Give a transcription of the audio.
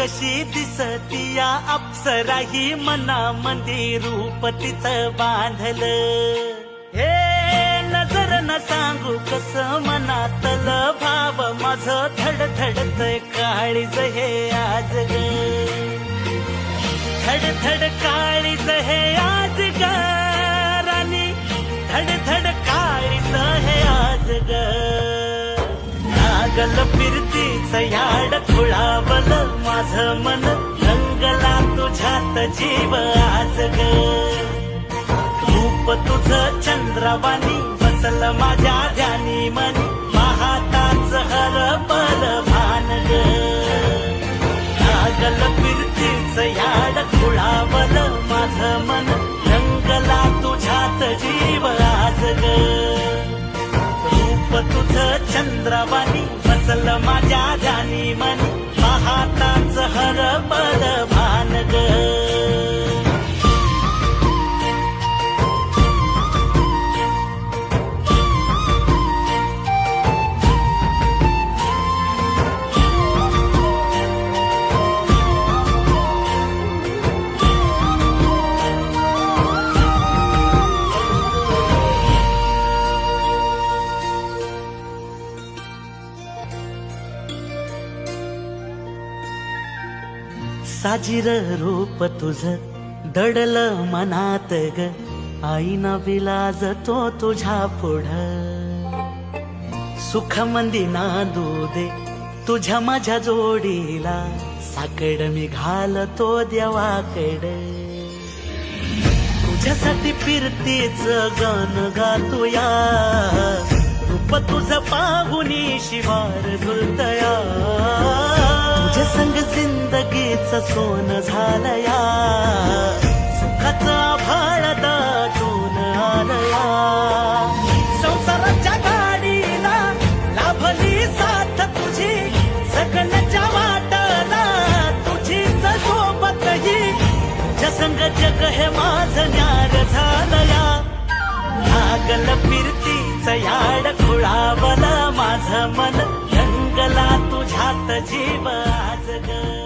कशी दिसतीया अप्सरा ही मनामध्ये रूप तिचं बांधलं. हे नजर न सांगू कस मनातल भाव माझं धडधडतय काळीज हे आज ग. धडधड काळीज हे आज ग राणी, धडधड काळीज हे आज ग. लागल फिरतीच याड खुळावल माझं मन, रंगला तुझ्यात जीव आज ग. रूप तुझं चंद्रवाणी बसल माझ्या ध्यानी मनी, पाहताच हरपल भान ग. लागल फिरतीच याड खुळावल माझं मन, रंगला तुझ्यात जीव आज ग. रूप तुझं चंद्रवाणी बसल माझ्या ध्यानी मनी, पाहताच हरपल भान ग. साजिर रूप तुझं दडल मनात ग, आईना विलाज तो तुझ्या पुढं. सुख मंदी नांदू दे तुझ्या माझ्या जोडीला, साकड मी घालतो देवाकड. तुझ्यासाठी फिरतीच गान गातोया, रूप तुझं पाहुनी शिवार झुलतया. तुझ्या संग जिंदगीच सोन झालया, सुखाचं आभाळ दाटून आलया. संसाराच्या गाडीला लाभली साथ तुझी, सगळ्याच्या वाटला तुझीच सोबत ही. तुझ्या संग जग हे माझं न्यार झालया. लागल फिरतीच याड खुळावल माझं मन, रंगला तुझ्यात जीव आज ग.